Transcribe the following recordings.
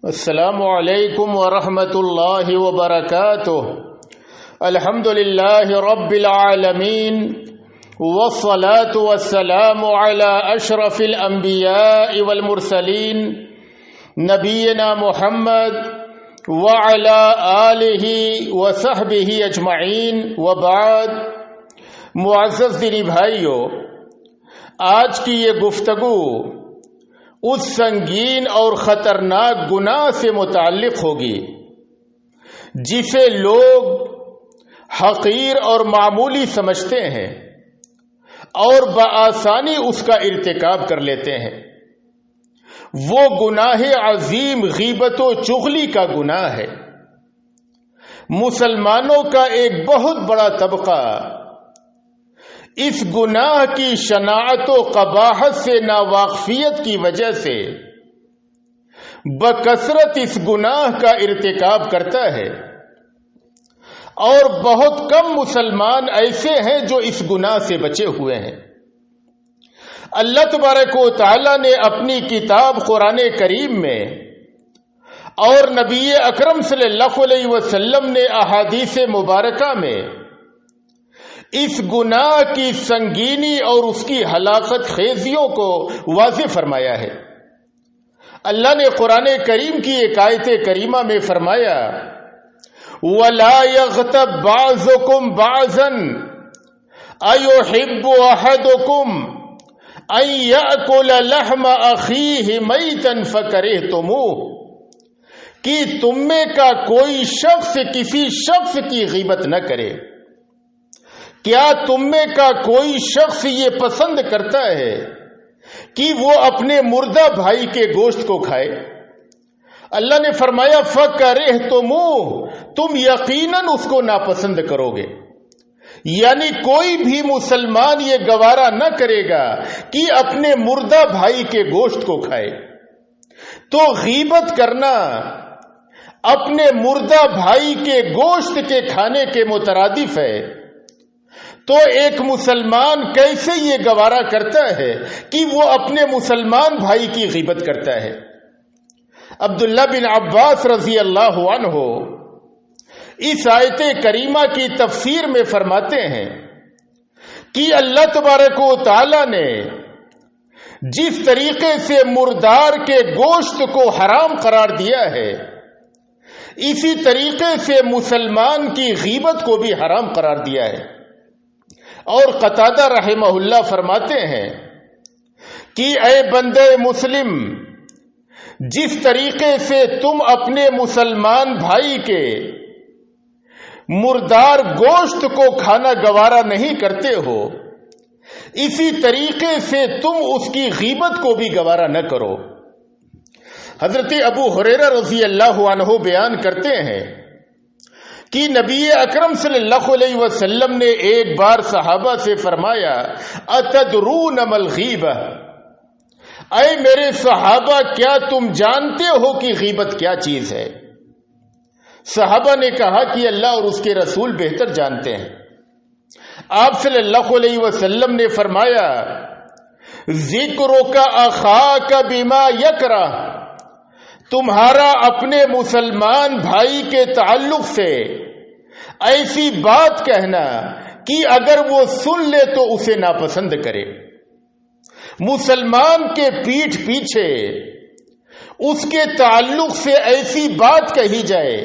السلام علیکم ورحمۃ اللہ وبرکاتہ۔ الحمد للہ رب العالمین والصلاة والسلام علی اشرف الانبیاء والمرسلین نبینا محمد وعلی آلہ وصحبہ اجمعین وبعد۔ معزز دینی بھائیو، آج کی یہ گفتگو اس سنگین اور خطرناک گناہ سے متعلق ہوگی جسے لوگ حقیر اور معمولی سمجھتے ہیں اور بآسانی اس کا ارتکاب کر لیتے ہیں۔ وہ گناہ عظیم غیبت و چغلی کا گناہ ہے۔ مسلمانوں کا ایک بہت بڑا طبقہ اس گناہ کی شناعت و قباحت سے ناواقفیت کی وجہ سے بکثرت اس گناہ کا ارتکاب کرتا ہے، اور بہت کم مسلمان ایسے ہیں جو اس گناہ سے بچے ہوئے ہیں۔ اللہ تبارک و تعالی نے اپنی کتاب قرآن کریم میں اور نبی اکرم صلی اللہ علیہ وسلم نے احادیث مبارکہ میں اس گناہ کی سنگینی اور اس کی ہلاکت خیزیوں کو واضح فرمایا ہے۔ اللہ نے قرآن کریم کی ایک آیت کریمہ میں فرمایا، وَلَا يَغْتَبْ بَعْضُكُمْ بَعْضًا أَيُحِبُّ أَحَدُكُمْ أَن يَأْكُلَ لَحْمَ أَخِيهِ مَيْتًا فَكَرِهْتُمُوهُ کہ تم میں کا کوئی شخص کسی شخص کی غیبت نہ کرے۔ کیا تم میں کا کوئی شخص یہ پسند کرتا ہے کہ وہ اپنے مردہ بھائی کے گوشت کو کھائے؟ اللہ نے فرمایا فَكَرِهْتُمُوهُ، تم یقیناً اس کو ناپسند کرو گے۔ یعنی کوئی بھی مسلمان یہ گوارا نہ کرے گا کہ اپنے مردہ بھائی کے گوشت کو کھائے۔ تو غیبت کرنا اپنے مردہ بھائی کے گوشت کے کھانے کے مترادف ہے۔ تو ایک مسلمان کیسے یہ گوارا کرتا ہے کہ وہ اپنے مسلمان بھائی کی غیبت کرتا ہے؟ عبداللہ بن عباس رضی اللہ عنہ اس آیت کریمہ کی تفسیر میں فرماتے ہیں کہ اللہ تبارک و تعالی نے جس طریقے سے مردار کے گوشت کو حرام قرار دیا ہے، اسی طریقے سے مسلمان کی غیبت کو بھی حرام قرار دیا ہے۔ اور قتادہ رحمہ اللہ فرماتے ہیں کہ اے بندے مسلم، جس طریقے سے تم اپنے مسلمان بھائی کے مردار گوشت کو کھانا گوارا نہیں کرتے ہو، اسی طریقے سے تم اس کی غیبت کو بھی گوارا نہ کرو۔ حضرت ابو ہریرہ رضی اللہ عنہ بیان کرتے ہیں کہ نبی اکرم صلی اللہ علیہ وسلم نے ایک بار صحابہ سے فرمایا، اتدرون ما الغیبہ، اے میرے صحابہ کیا تم جانتے ہو کہ غیبت کیا چیز ہے؟ صحابہ نے کہا کہ اللہ اور اس کے رسول بہتر جانتے ہیں۔ آپ صلی اللہ علیہ وسلم نے فرمایا، ذکرک اخاک بما یکرہ، تمہارا اپنے مسلمان بھائی کے تعلق سے ایسی بات کہنا کہ اگر وہ سن لے تو اسے ناپسند کرے۔ مسلمان کے پیٹھ پیچھے اس کے تعلق سے ایسی بات کہی جائے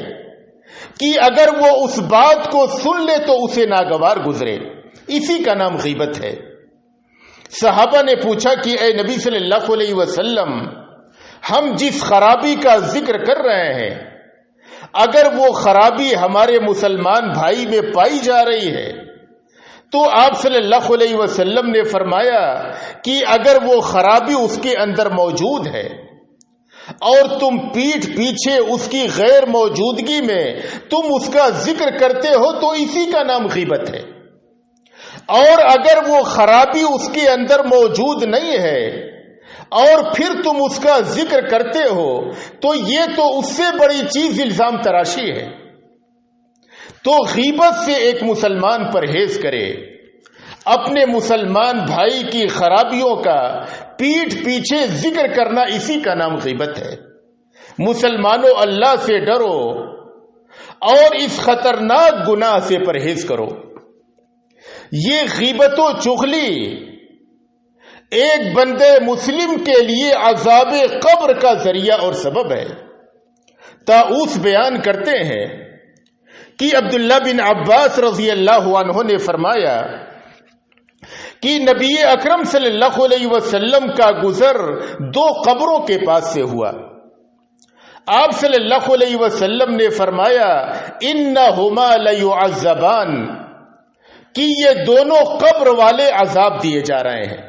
کہ اگر وہ اس بات کو سن لے تو اسے ناگوار گزرے، اسی کا نام غیبت ہے۔ صحابہ نے پوچھا کہ اے نبی صلی اللہ علیہ وسلم، ہم جس خرابی کا ذکر کر رہے ہیں، اگر وہ خرابی ہمارے مسلمان بھائی میں پائی جا رہی ہے تو آپ صلی اللہ علیہ وسلم نے فرمایا کہ اگر وہ خرابی اس کے اندر موجود ہے اور تم پیٹھ پیچھے اس کی غیر موجودگی میں تم اس کا ذکر کرتے ہو تو اسی کا نام غیبت ہے۔ اور اگر وہ خرابی اس کے اندر موجود نہیں ہے اور پھر تم اس کا ذکر کرتے ہو تو یہ تو اس سے بڑی چیز الزام تراشی ہے۔ تو غیبت سے ایک مسلمان پرہیز کرے، اپنے مسلمان بھائی کی خرابیوں کا پیٹھ پیچھے ذکر کرنا، اسی کا نام غیبت ہے۔ مسلمانوں اللہ سے ڈرو اور اس خطرناک گناہ سے پرہیز کرو۔ یہ غیبت و چغلی ایک بندے مسلم کے لیے عذاب قبر کا ذریعہ اور سبب ہے۔ طاؤس بیان کرتے ہیں کہ عبداللہ بن عباس رضی اللہ عنہ نے فرمایا کہ نبی اکرم صلی اللہ علیہ وسلم کا گزر 2 قبروں کے پاس سے ہوا۔ آپ صلی اللہ علیہ وسلم نے فرمایا انہما لیعذبان، کہ یہ دونوں قبر والے عذاب دیے جا رہے ہیں۔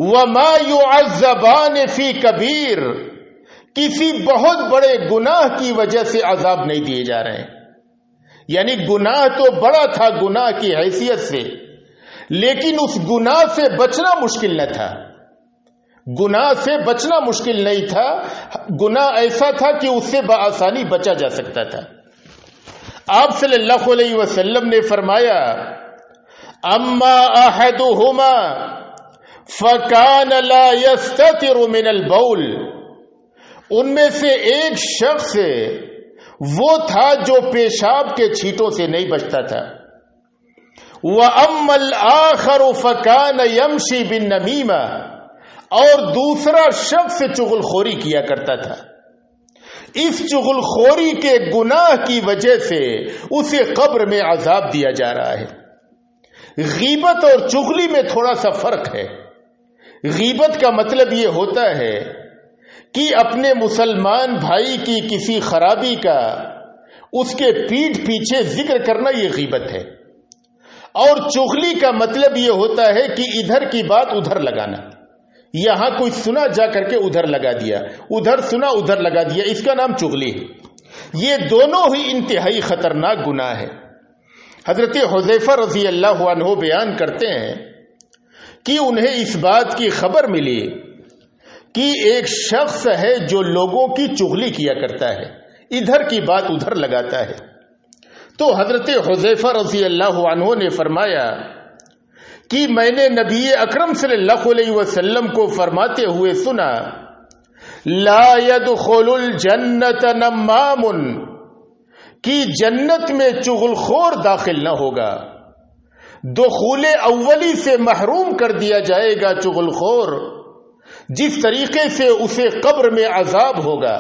وما يعذبان فی کبیر، کسی بہت بڑے گناہ کی وجہ سے عذاب نہیں دیے جا رہے ہیں۔ یعنی گناہ تو بڑا تھا گناہ کی حیثیت سے، لیکن اس گناہ سے بچنا مشکل نہ تھا۔ گناہ سے بچنا مشکل نہیں تھا، گناہ ایسا تھا کہ اس سے بآسانی بچا جا سکتا تھا۔ آپ صلی اللہ علیہ وسلم نے فرمایا اما احدہما فکان لا یستتر من البول، ان میں سے ایک شخص وہ تھا جو پیشاب کے چھینٹوں سے نہیں بچتا تھا۔ وَأَمَّا الْآخَرُ فَكَانَ يَمْشِي بِالنَّمِيمَةِ، اور دوسرا شخص چغل خوری کیا کرتا تھا۔ اس چغل خوری کے گناہ کی وجہ سے اسے قبر میں عذاب دیا جا رہا ہے۔ غیبت اور چغلی میں تھوڑا سا فرق ہے۔ غیبت کا مطلب یہ ہوتا ہے کہ اپنے مسلمان بھائی کی کسی خرابی کا اس کے پیٹھ پیچھے ذکر کرنا، یہ غیبت ہے۔ اور چغلی کا مطلب یہ ہوتا ہے کہ ادھر کی بات ادھر لگانا، یہاں کوئی سنا جا کر کے ادھر لگا دیا، ادھر سنا ادھر لگا دیا، اس کا نام چغلی ہے۔ یہ دونوں ہی انتہائی خطرناک گناہ ہے۔ حضرت حذیفہ رضی اللہ عنہ بیان کرتے ہیں کہ انہیں اس بات کی خبر ملی کہ ایک شخص ہے جو لوگوں کی چغلی کیا کرتا ہے، ادھر کی بات ادھر لگاتا ہے۔ تو حضرت حذیفہ رضی اللہ عنہ نے فرمایا کہ میں نے نبی اکرم صلی اللہ علیہ وسلم کو فرماتے ہوئے سنا لا يدخل الجنت نمام، کہ جنت میں چغل خور داخل نہ ہوگا، دخول اولی سے محروم کر دیا جائے گا چغل خور، جس طریقے سے اسے قبر میں عذاب ہوگا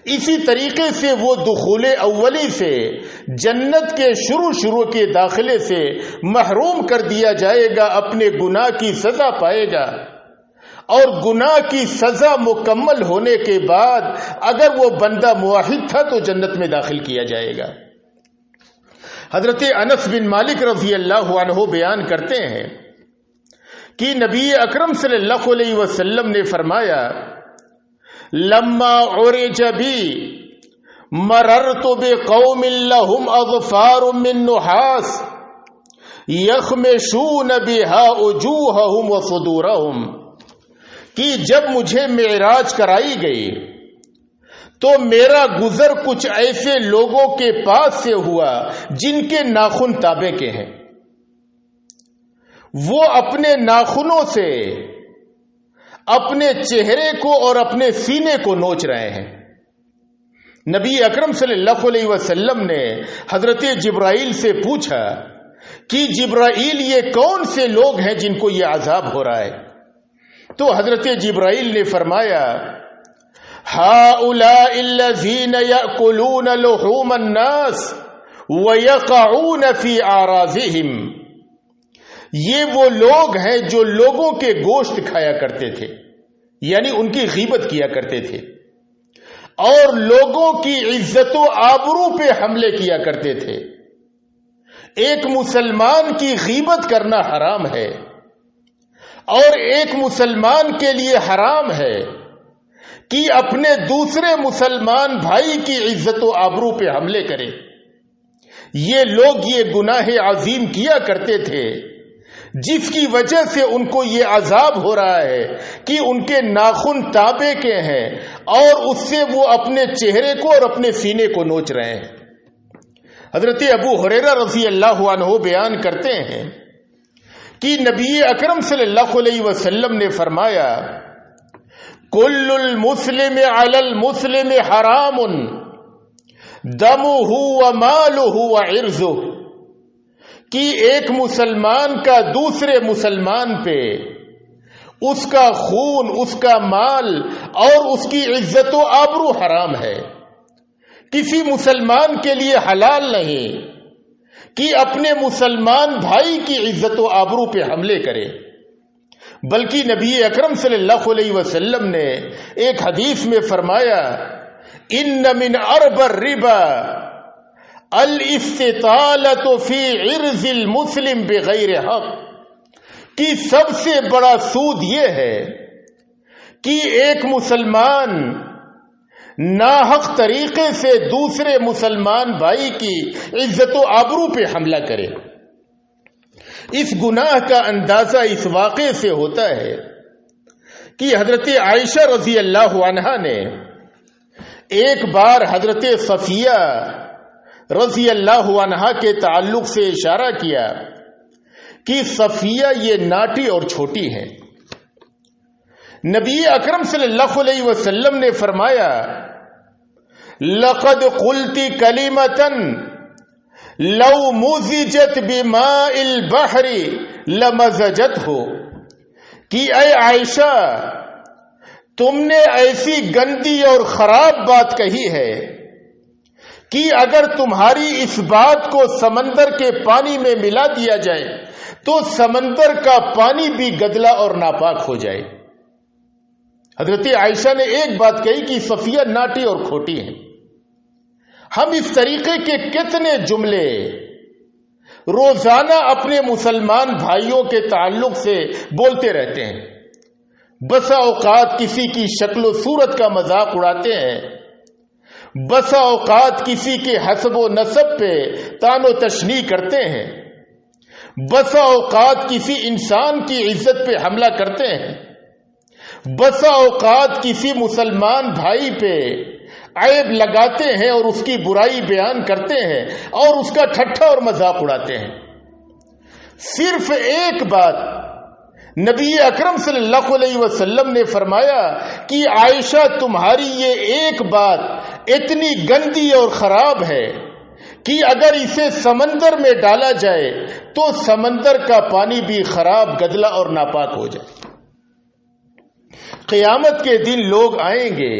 اسی طریقے سے وہ دخول اولی سے جنت کے شروع کے داخلے سے محروم کر دیا جائے گا، اپنے گناہ کی سزا پائے گا، اور گناہ کی سزا مکمل ہونے کے بعد اگر وہ بندہ موحد تھا تو جنت میں داخل کیا جائے گا۔ حضرت انس بن مالک رضی اللہ عنہ بیان کرتے ہیں کہ نبی اکرم صلی اللہ علیہ وسلم نے فرمایا لما عرج بی مررت بقوم لهم اظفار من نحاس یخمشون بها وجوههم وصدورهم، کہ جب مجھے معراج کرائی گئی تو میرا گزر کچھ ایسے لوگوں کے پاس سے ہوا جن کے ناخن تانبے کے ہیں، وہ اپنے ناخنوں سے اپنے چہرے کو اور اپنے سینے کو نوچ رہے ہیں۔ نبی اکرم صلی اللہ علیہ وسلم نے حضرت جبرائیل سے پوچھا کہ جبرائیل یہ کون سے لوگ ہیں جن کو یہ عذاب ہو رہا ہے؟ تو حضرت جبرائیل نے فرمایا هؤلاء الذين يأكلون لحوم الناس ويقعون في أعراضهم، یہ وہ لوگ ہیں جو لوگوں کے گوشت کھایا کرتے تھے، یعنی ان کی غیبت کیا کرتے تھے، اور لوگوں کی عزت و آبرو پہ حملے کیا کرتے تھے۔ ایک مسلمان کی غیبت کرنا حرام ہے، اور ایک مسلمان کے لیے حرام ہے کہ اپنے دوسرے مسلمان بھائی کی عزت و آبرو پہ حملے کرے۔ یہ لوگ یہ گناہ عظیم کیا کرتے تھے جس کی وجہ سے ان کو یہ عذاب ہو رہا ہے کہ ان کے ناخن تانبے کے ہیں اور اس سے وہ اپنے چہرے کو اور اپنے سینے کو نوچ رہے ہیں۔ حضرت ابو ہریرہ رضی اللہ عنہ بیان کرتے ہیں کہ نبی اکرم صلی اللہ علیہ وسلم نے فرمایا کل المسلم علی المسلم حرام دمہ ومالہ وعرضہ، کہ ایک مسلمان کا دوسرے مسلمان پہ اس کا خون، اس کا مال اور اس کی عزت و آبرو حرام ہے. کسی مسلمان کے لیے حلال نہیں کہ اپنے مسلمان بھائی کی عزت و آبرو پہ حملے کرے، بلکہ نبی اکرم صلی اللہ علیہ وسلم نے ایک حدیث میں فرمایا ان من ارب الربا الاستطالۃ فی عرض المسلم بغیر حق، کہ سب سے بڑا سود یہ ہے کہ ایک مسلمان ناحق طریقے سے دوسرے مسلمان بھائی کی عزت و آبرو پہ حملہ کرے. اس گناہ کا اندازہ اس واقعے سے ہوتا ہے کہ حضرت عائشہ رضی اللہ عنہا نے ایک بار حضرت صفیہ رضی اللہ عنہا کے تعلق سے اشارہ کیا کہ صفیہ یہ ناٹی اور چھوٹی ہے. نبی اکرم صلی اللہ علیہ وسلم نے فرمایا لقد قلت کلمۃ لو مزجت بماء البحر لمزجتہ، کہ اے عائشہ تم نے ایسی گندی اور خراب بات کہی ہے کہ اگر تمہاری اس بات کو سمندر کے پانی میں ملا دیا جائے تو سمندر کا پانی بھی گدلا اور ناپاک ہو جائے. حضرت عائشہ نے ایک بات کہی کہ صفیہ ناٹی اور کھوٹی ہیں. ہم اس طریقے کے کتنے جملے روزانہ اپنے مسلمان بھائیوں کے تعلق سے بولتے رہتے ہیں. بسا اوقات کسی کی شکل و صورت کا مذاق اڑاتے ہیں، بسا اوقات کسی کے حسب و نسب پہ تان و تشنیع کرتے ہیں، بسا اوقات کسی انسان کی عزت پہ حملہ کرتے ہیں، بسا اوقات کسی مسلمان بھائی پہ عیب لگاتے ہیں اور اس کی برائی بیان کرتے ہیں اور اس کا ٹھٹھا اور مذاق اڑاتے ہیں. صرف ایک بات نبی اکرم صلی اللہ علیہ وسلم نے فرمایا کہ عائشہ تمہاری یہ ایک بات اتنی گندی اور خراب ہے کہ اگر اسے سمندر میں ڈالا جائے تو سمندر کا پانی بھی خراب، گدلا اور ناپاک ہو جائے. قیامت کے دن لوگ آئیں گے،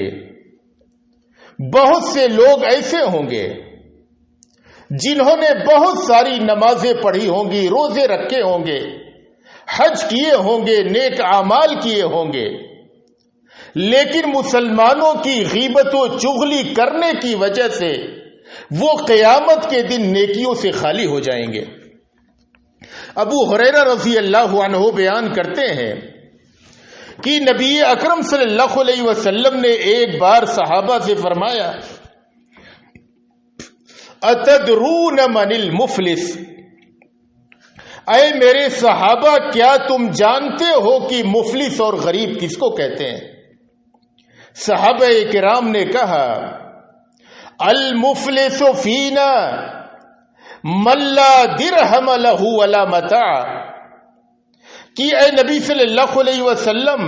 بہت سے لوگ ایسے ہوں گے جنہوں نے بہت ساری نمازیں پڑھی ہوں گی، روزے رکھے ہوں گے، حج کیے ہوں گے، نیک اعمال کیے ہوں گے، لیکن مسلمانوں کی غیبت و چغلی کرنے کی وجہ سے وہ قیامت کے دن نیکیوں سے خالی ہو جائیں گے. ابو ہریرہ رضی اللہ عنہ بیان کرتے ہیں کہ نبی اکرم صلی اللہ علیہ وسلم نے ایک بار صحابہ سے فرمایا اتدرون من المفلس، اے میرے صحابہ کیا تم جانتے ہو کہ مفلس اور غریب کس کو کہتے ہیں؟ صحابہ کرام نے کہا المفلس فینا من لا درہم لہ ولا متاع، کہ اے نبی صلی اللہ علیہ وسلم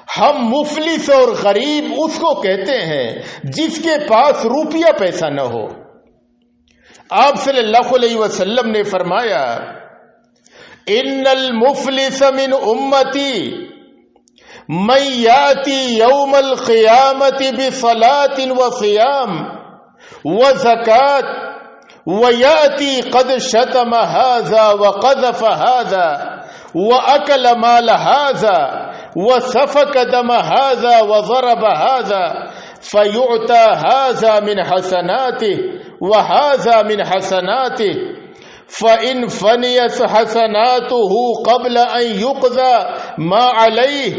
ہم مفلس اور غریب اس کو کہتے ہیں جس کے پاس روپیہ پیسہ نہ ہو. آپ صلی اللہ علیہ وسلم نے فرمایا ان المفلس من امتی من یاتی یوم القیامت بصلاۃ وصیام وزکاۃ ویاتی قد شتم هذا وقذف هذا وَأَكَلَ مَالَ هَذَا وَسَفَكَ دَمَ هَذَا وَضَرَبَ هَذَا فَيُعْتَى هَذَا مِنْ حَسَنَاتِهِ وَهَذَا مِنْ حَسَنَاتِهِ فَإِنْ فَنِيَتْ حَسَنَاتُهُ قَبْلَ أَنْ يُقْضَى مَا عَلَيْهِ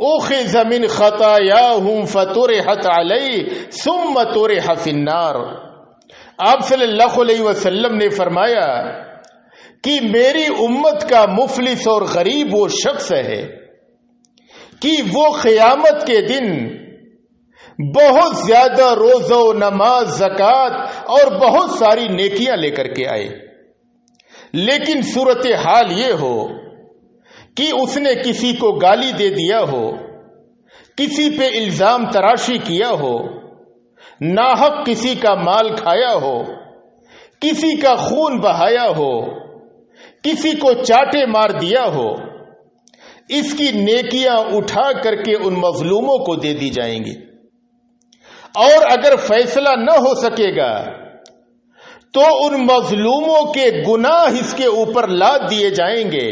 أُخِذَ مِنْ خَطَايَاهُمْ فَطُرِحَتْ عَلَيْهِ ثُمَّ طُرِحَ فِي النَّارِ. آپ صلی اللہ علیہ وسلم نے فرمایا کہ میری امت کا مفلس اور غریب وہ شخص ہے کہ وہ قیامت کے دن بہت زیادہ روزہ و نماز، زکوٰۃ اور بہت ساری نیکیاں لے کر کے آئے، لیکن صورتحال یہ ہو کہ اس نے کسی کو گالی دے دیا ہو، کسی پہ الزام تراشی کیا ہو، ناحق کسی کا مال کھایا ہو، کسی کا خون بہایا ہو، کسی کو چاٹے مار دیا ہو، اس کی نیکیاں اٹھا کر کے ان مظلوموں کو دے دی جائیں گی، اور اگر فیصلہ نہ ہو سکے گا تو ان مظلوموں کے گناہ اس کے اوپر لاد دیے جائیں گے۔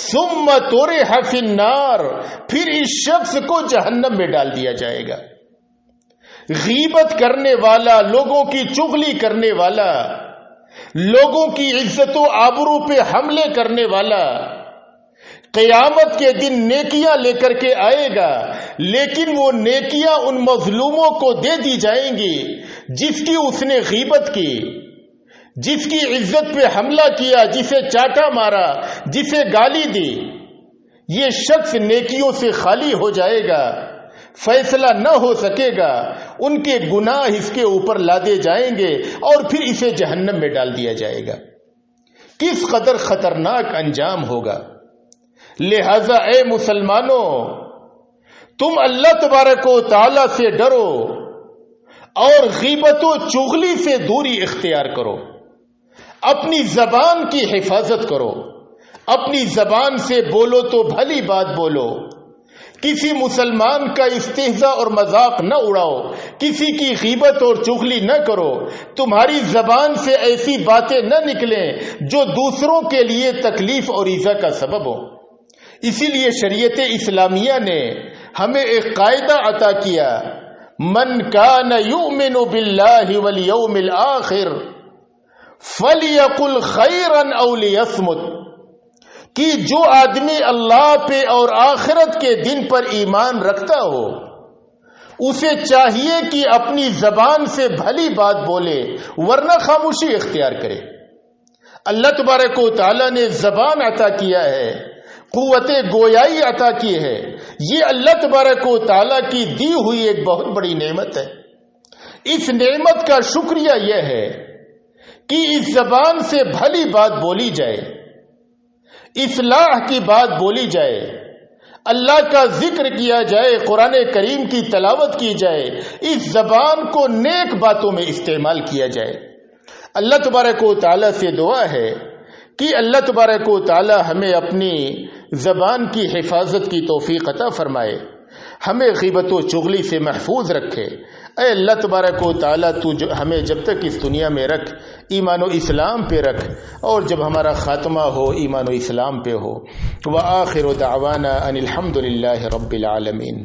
ثم طرح فی النار، پھر اس شخص کو جہنم میں ڈال دیا جائے گا۔ غیبت کرنے والا، لوگوں کی چغلی کرنے والا، لوگوں کی عزت و آبرو پہ حملے کرنے والا قیامت کے دن نیکیاں لے کر کے آئے گا، لیکن وہ نیکیاں ان مظلوموں کو دے دی جائیں گی جس کی اس نے غیبت کی، جس کی عزت پہ حملہ کیا، جسے چاٹا مارا، جسے گالی دی۔ یہ شخص نیکیوں سے خالی ہو جائے گا، فیصلہ نہ ہو سکے گا، ان کے گناہ اس کے اوپر لادے جائیں گے اور پھر اسے جہنم میں ڈال دیا جائے گا۔ کس قدر خطرناک انجام ہوگا۔ لہذا اے مسلمانوں، تم اللہ تبارک و تعالی سے ڈرو اور غیبت و چغلی سے دوری اختیار کرو، اپنی زبان کی حفاظت کرو، اپنی زبان سے بولو تو بھلی بات بولو، کسی مسلمان کا استہزاء اور مذاق نہ اڑاؤ، کسی کی غیبت اور چغلی نہ کرو، تمہاری زبان سے ایسی باتیں نہ نکلیں جو دوسروں کے لیے تکلیف اور ایذا کا سبب ہو۔ اسی لیے شریعت اسلامیہ نے ہمیں ایک قاعدہ عطا کیا، من کان یؤمن باللہ والیوم الآخر فلیقل خیرا او لیصمت، کہ جو آدمی اللہ پہ اور آخرت کے دن پر ایمان رکھتا ہو اسے چاہیے کہ اپنی زبان سے بھلی بات بولے ورنہ خاموشی اختیار کرے۔ اللہ تبارک و تعالی نے زبان عطا کیا ہے، قوت گویائی عطا کی ہے، یہ اللہ تبارک و تعالی کی دی ہوئی ایک بہت بڑی نعمت ہے۔ اس نعمت کا شکریہ یہ ہے کہ اس زبان سے بھلی بات بولی جائے، اصلاح کی بات بولی جائے، اللہ کا ذکر کیا جائے، قرآن کریم کی تلاوت کی جائے، اس زبان کو نیک باتوں میں استعمال کیا جائے۔ اللہ تبارک و تعالی سے دعا ہے کہ اللہ تبارک و تعالی ہمیں اپنی زبان کی حفاظت کی توفیق عطا فرمائے، ہمیں غیبت و چغلی سے محفوظ رکھے۔ اے اللہ تبارک و تعالیٰ تو ہمیں جب تک اس دنیا میں رکھ، ایمان و اسلام پہ رکھ، اور جب ہمارا خاتمہ ہو ایمان و اسلام پہ ہو۔ وآخر دعوانا ان الحمد للہ رب العالمین۔